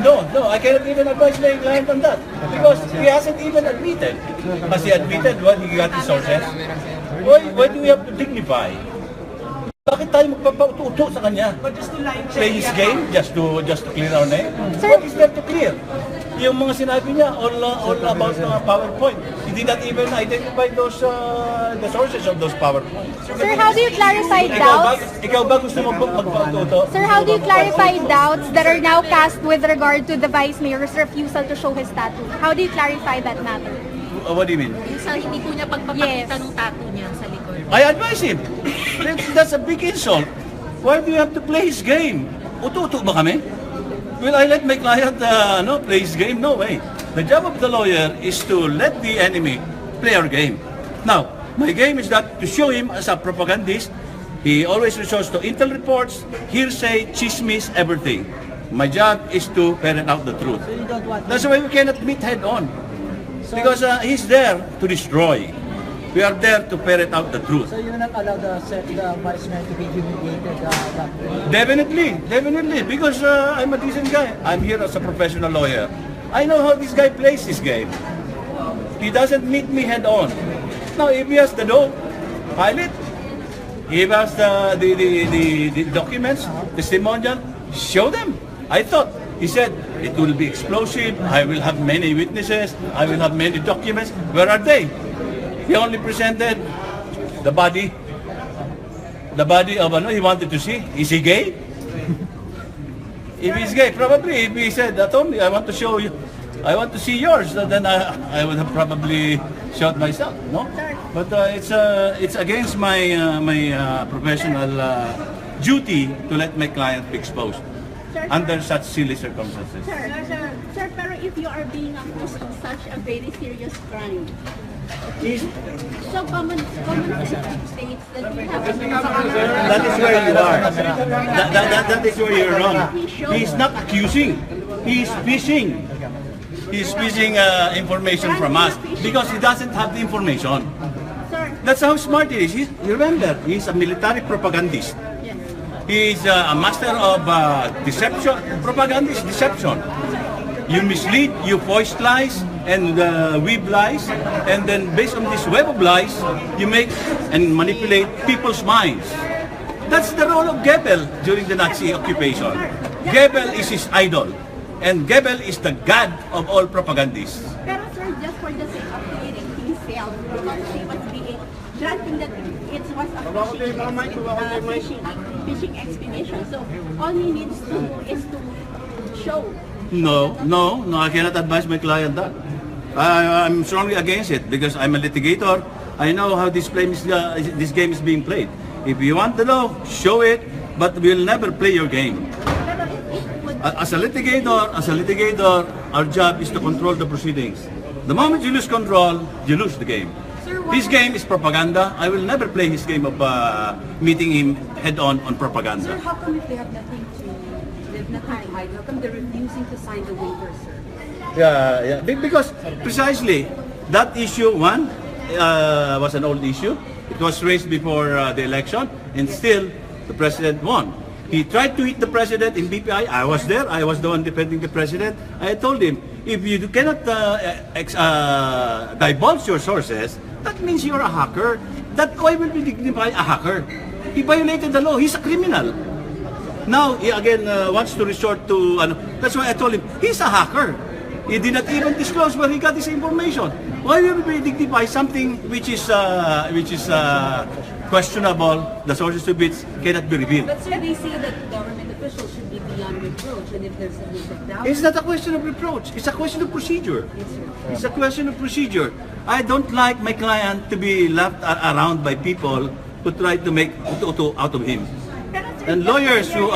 No, I cannot even advise my client on that because he hasn't even admitted. Has he admitted what he got his sources? Why do we have to dignify? Bakit tayo magpapauto sa kanya? Play his game just to clear our name? What is there to clear? Yung mga sinabi niya, all about PowerPoint. He did not even identify those the sources of those PowerPoints. Sir, how do you clarify doubts? Ikaw ba gusto mo magpapauto? Sir, how do you clarify doubts that are now cast with regard to the Vice Mayor's refusal to show his tattoo? How do you clarify that matter? What do you mean? Yung sa hindi po niya pagpapakita ng tattoo niya sa likod. I advise him. That's a big insult. Why do you have to play his game? Uto-uto ba kami? Will I let my client play his game? No way. The job of the lawyer is to let the enemy play our game. Now, my game is that to show him as a propagandist, he always resorts to intel reports, hearsay, chismis, everything. My job is to ferret out the truth. That's why we cannot meet head on. Because he's there to destroy. We are there to ferret out the truth. So you will not allow the Vice Mayor to be humiliated that way? Definitely. Because I'm a decent guy. I'm here as a professional lawyer. I know how this guy plays this game. He doesn't meet me head on. Now, if he has the dough, file it. If he has the documents, testimonial, show them. I thought, he said, it will be explosive. I will have many witnesses. I will have many documents. Where are they? He only presented the body of he wanted to see. Is he gay? If he's gay, probably. If he said that only, I want to show you, I want to see yours, then I would have probably shot myself. No, but it's against my professional duty to let my client be exposed under such silly circumstances. Sir, pero if you are being accused of such a very serious crime, so common states that you have that is where you are. That is where you're wrong. He's not accusing. He's fishing. He's fishing information from us because he doesn't have the information. That's how smart he is. Remember, he's a military propagandist. He's a master of deception. Propaganda is deception. You mislead, you foist lies, and weave lies, and then based on this web of lies, you make and manipulate people's minds. That's the role of Goebbels during the Nazi occupation. Goebbels is his idol, and Goebbels is the god of all propagandists. Pero sir, just for the sake of clearing himself, because he was being granting that it was a fishing expedition. So all he needs to do is to show. No, I cannot advise my client that. I'm strongly against it because I'm a litigator. I know how this game is being played. If you want to know, show it, but we'll never play your game. As a litigator, our job is to control the proceedings. The moment you lose control, you lose the game. His game is propaganda. I will never play his game of meeting him head-on propaganda. Sir, how come if they have nothing to hide, how come they're refusing to sign the waiver, sir? Yeah. Because precisely that issue, was an old issue. It was raised before the election, and still the president won. He tried to hit the president in BPI. I was there. I was the one defending the president. I told him, if you cannot divulge your sources, that means you're a hacker. That why will we dignify a hacker? He violated the law. He's a criminal. Now, he again wants to resort to, that's why I told him, he's a hacker. He did not even disclose where he got this information. Why will we dignify something which is questionable, the sources of which cannot be revealed? But sir, they say that government officials should be beyond reproach, and if there's a risk of doubt... It's not a question of reproach. It's a question of procedure. It's a question of procedure. I don't like my client to be laughed around by people who try to make uto out of him. And lawyers who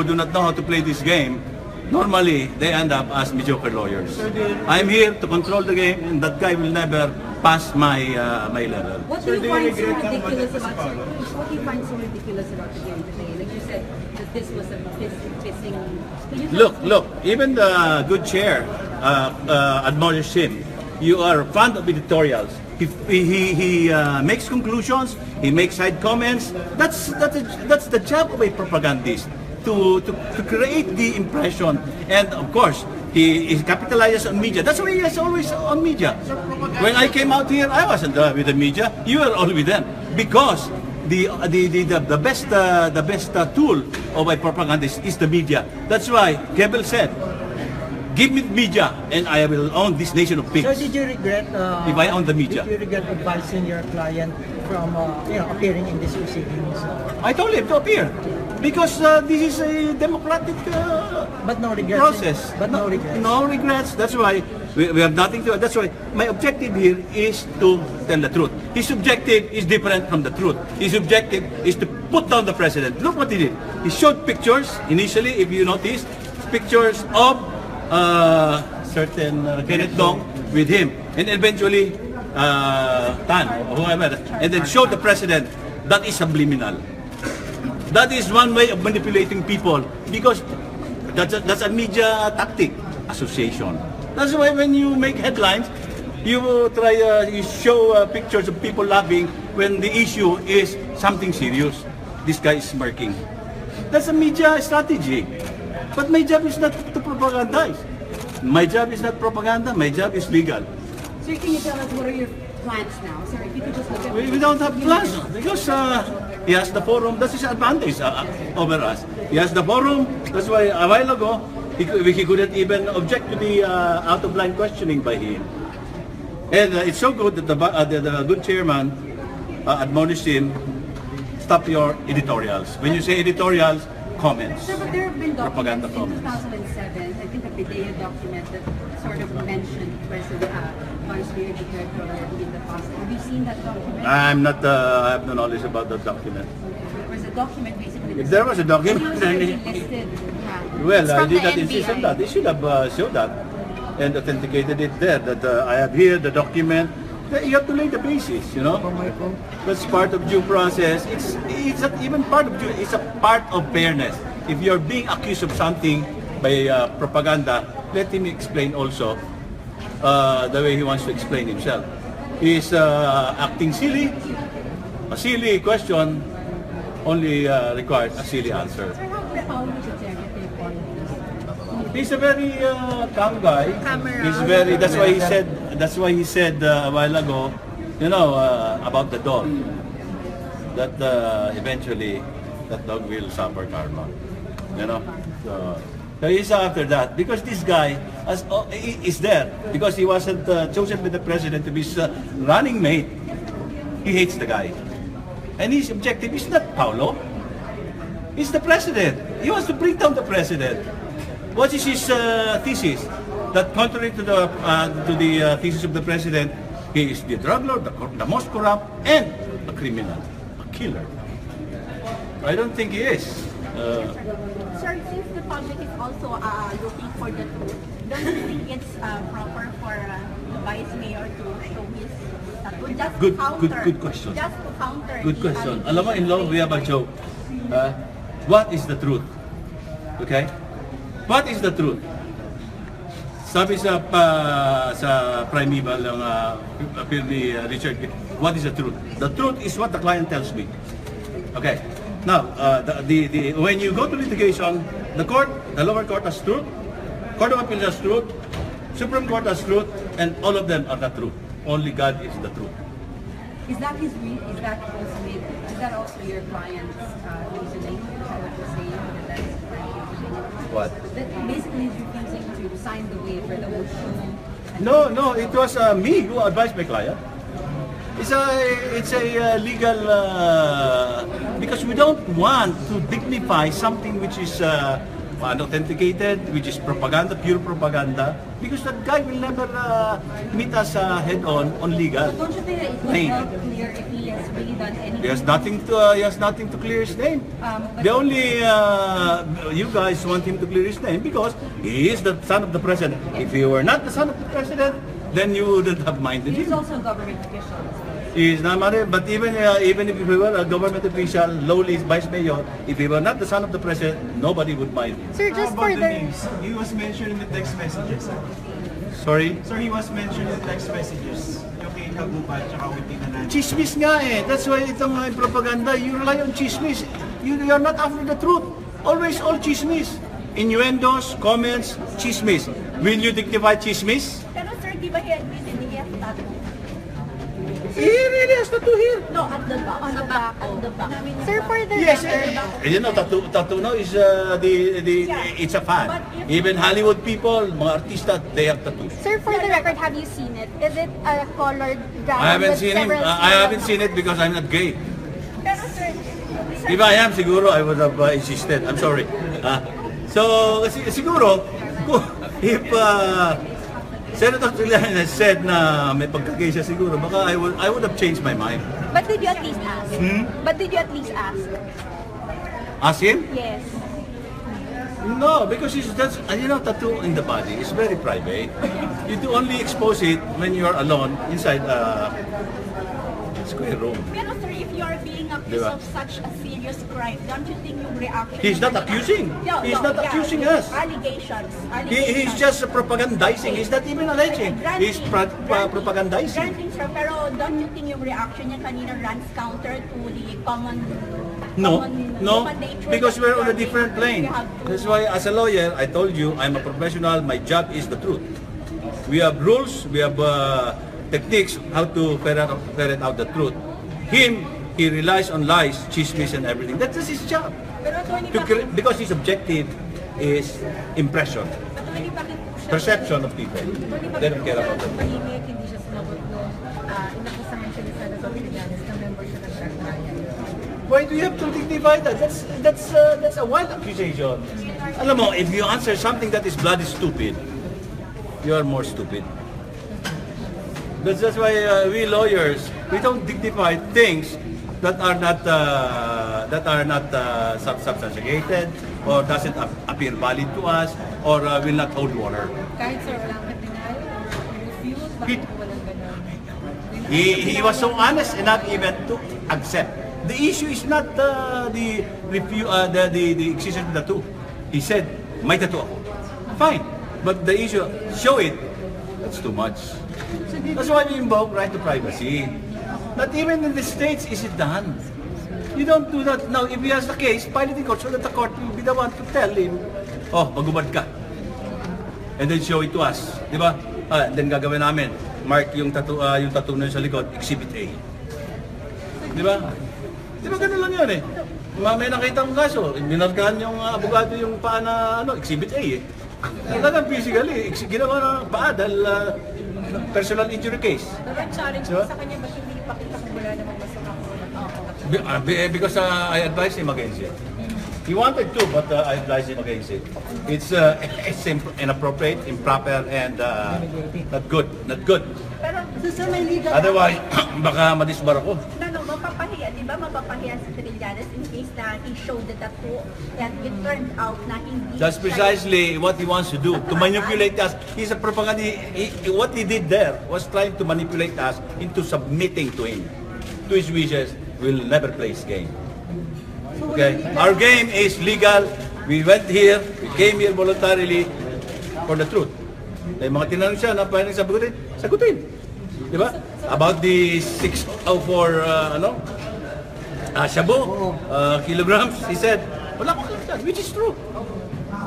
do not know how to play this game, normally they end up as mediocre lawyers. I'm here to control the game, and that guy will never pass my level. What do you find so ridiculous about what do you find so ridiculous about the game today? Like you said, that this was a fishing. Look, even the good chair admonished him. You are fond of editorials. He makes conclusions. He makes side comments. That's the job of a propagandist. to create the impression. And of course, he capitalizes on media. That's why he is always on media. When I came out here, I wasn't with the media. You were all with them because the best tool of a propagandist is the media. That's why Goebbels said, "Give me media, and I will own this nation of pigs." So did you regret if I own the media? Did you regret advising your client from appearing in these proceedings? I told him to appear because this is a democratic But no regrets. process. But no regrets. No regrets. That's why we have nothing to. That's why my objective here is to tell the truth. His objective is different from the truth. His objective is to put down the president. Look what he did. He showed pictures initially, if you notice, pictures of certain Kenneth Dong with him, and eventually Tan or whoever, and then showed the president. That is subliminal. That is one way of manipulating people because that's a media tactic, association. That's why when you make headlines, you you show pictures of people laughing when the issue is something serious. This guy is smirking. That's a media strategy. But my job is not to propagandize. My job is not propaganda. My job is legal. Sir, can you tell us what are your plans now? Sir, if you could just look at We don't have plans because he has the forum. That's his advantage over us. He has the forum. That's why a while ago he couldn't even object to the out of line questioning by him. And it's so good that the good chairman admonished him, stop your editorials. When you say editorials, comments. Sir, but there have been Propaganda documents in comments. 2007, I think a video document that sort of mentioned President Vice Mayor Duterte already in the past. Have you seen that document? I'm not. I have no knowledge about that document. There was a document basically. If there was a document, He was already listed. Yeah. well, It's I from did the not insist on NBI. that. They should have showed that and authenticated it there. That I have here the document. You have to lay the basis, you know. That's part of due process. It's not even part of due. It's a part of fairness. If you're being accused of something by propaganda, let him explain also the way he wants to explain himself. He's acting silly. A silly question only requires a silly answer. Sir, how did Paolo Duterte take on this? He's a very calm guy. Camera. He's very. That's why he said. That's why he said a while ago, you know, about the dog. That eventually, that dog will suffer karma. You know. So he's after that because this guy is there because he wasn't chosen by the president to be his running mate. He hates the guy, and his objective is not Paolo. He's the president. He wants to bring down the president. What is his thesis? That contrary to the thesis of the president, he is the drug lord, the most corrupt, and a criminal, a killer. I don't think he is. Sir, since the public is also looking for the truth, don't you think it's proper for the vice mayor to show his tattoo? Just to counter, Good question. Just to counter. Good the question. Alam mo, in law, we have a joke. What is the truth? Okay? What is the truth? Sabi sa primeval ng ni Richard, what is the truth? The truth is what the client tells me. Okay. Now, when you go to litigation, the lower court has truth, Court of Appeals has truth, Supreme Court has truth, and all of them are not true. Only God is the truth. Is that his is that also your client's reasoning? Is that what you're saying? That that's What? that basically he's refusing to sign the waiver that will show. No, it was me who advised my client. It's a legal because we don't want to dignify something which is unauthenticated, which is propaganda, pure propaganda, because that guy will never meet us head-on legal. But don't you think that it would Name. help clear if he has really done anything? He has nothing to clear his name. But- The only you guys want him to clear his name because he is the son of the president. If he were not the son of the president, then you wouldn't have minded He's him. also a government official. He is not married, but even if he were a government official, lowly vice mayor, if he were not the son of the president, nobody would mind him. Sir, just How about for the the... names? He was mentioned in the text messages. Sorry? Sir, he was mentioned in the text messages. Yung kay Kagupa at saka kay Tingnan. Chismis nga eh. That's why itong propaganda, you rely on chismis. You are not after the truth. Always all chismis. Innuendos, comments, chismis. Will you dignify chismis? Pero sir, di ba he admitted he has tattoo? He really has tattoo here. No, at the back. On the back. At the back. Sir, for the Yes, record, you know, tattoo now is it's a fan. Even Hollywood people, mga artista, they have tattoos. sir, for the record, have you seen it? Is it a colored gown I haven't with seen him. several I haven't seen it because I'm not gay. Pero sir, If I am, siguro I would have insisted. I'm sorry. So, siguro, if Senator Trillanes said na may pagkagay siya siguro, baka I would have changed my mind. But did you at least ask? But did you at least ask? Ask him? Yes. No, because that's, you know, tattoo in the body is very private. You do only expose it when you're alone inside a square room. pero sir, if you are being accused Diba? of such a serious crime, don't you think yung reaction... He's not accusing. He's not accusing us. Allegations. He's just propagandizing. He's not even alleging. He's propagandizing. Granting, sir, pero don't you think yung reaction niya kanina runs counter to the common... No, human nature because that we're you on are a different being- plane. you have- That's why, as a lawyer, I told you, I'm a professional. My job is the truth. We have rules. We have techniques how to ferret out the truth. Him, he relies on lies, chismis, and everything. That's just his job. Pero Attorney, Because his objective is impression, Attorney, bakit po siya? perception of people. They don't care about that. Tahimik, hindi siya sumagot nung inakusahan siya ni Senator Trillanes na member siya ng drug riot. Why do you have to dignify that? That's a wild accusation. Alam mo, if you answer something that is bloody stupid, you are more stupid. That's why we lawyers, we don't dignify things that are not substantiated or doesn't appear valid to us or will not hold water. Kahit sir, walang denial or refuse, bakit po walang ganun? He was so honest enough even to accept. The issue is not the existence of the tattoo. He said, may tattoo ako. Fine. But the issue, show it. That's too much. That's why we invoke right to privacy. Not even in the States is it done. You don't do that. Now, if he has the case, file it in court so that the court will be the one to tell him, oh, magubad ka. And then show it to us. Di ba? Then gagawin namin. Mark yung tattoo na yun sa likod, Exhibit A. Di ba? Di ba ganun lang yun eh? May nakita kong kaso, binargahan yung abogado yung paa na Exhibit A eh. Talagang physically, ginawa na paa dahil personal injury case. Pero ang challenge Diba? sa kanya, ba't hindi ipakita kung wala namang masama ko? Because I advised him against it. He wanted to, but I advised him against it. It's inappropriate, improper, and not good. Not good. Pero sa may legal... Otherwise, baka madisbar ako. No, mapapahiya, di ba? Mapapahiya si Trillanes in case na he showed the tattoo and it turned out na hindi... That's precisely what he wants to do, to manipulate us. He's a propaganda. What he did there was trying to manipulate us into submitting to him, to his wishes. We'll never play his game. Okay, our game is legal. We went here, we came here voluntarily for the truth. May mga tinanong siya na pwedeng sagutin. Di ba? About the 604 shabu kilograms, he said, wala ko alam, which is true.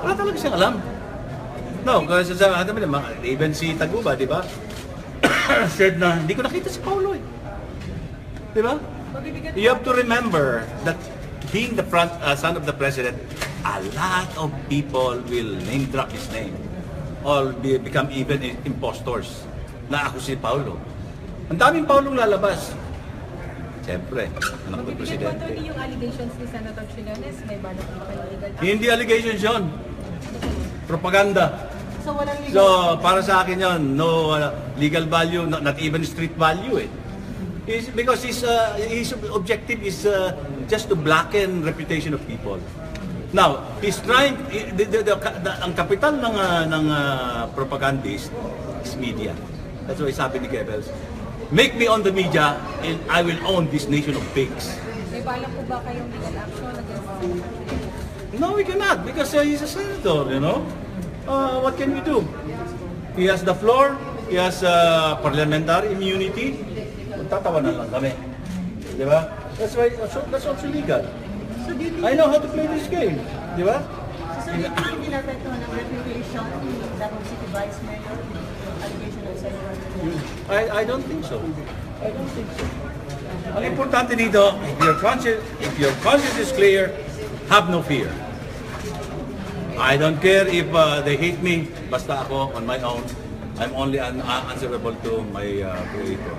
Wala talaga siyang alam. No, kasi even si Taguba, di ba? Said na, hindi ko nakita si Paolo eh. Di ba? You have to remember that being the son of the president, a lot of people will name drop his name. All become even impostors na ako si Paolo. Ang daming Paolong lalabas. Siyempre, anak ng presidente. Attorney, yung allegations ni Senator Trillanes, may balak pa kayo legal action? Hindi allegations yun. Propaganda. So walang legal So, para sa akin yun, no legal value, not even street value eh. Because his objective is just to blacken reputation of people. Now, he's trying, ang kapital ng propagandist is media. That's why sabi ni Goebbels, make me on the media and I will own this nation of pigs. May balak po ba kayong legal action against No, we cannot because he's a senator, you know. What can we do? He has the floor, he has parliamentary immunity. Tatawanan lang kami. Di ba? That's why, that's also legal. So do you think I know how to play this game. Di ba? So do you think hindi naapekto ng reputation ni dating City Vice Mayor with allegation of sexual harassment? I don't think so. I don't think so. Ang importante dito, if your conscience is clear, have no fear. I don't care if they hate me, basta ako on my own. I'm only answerable to my Creator.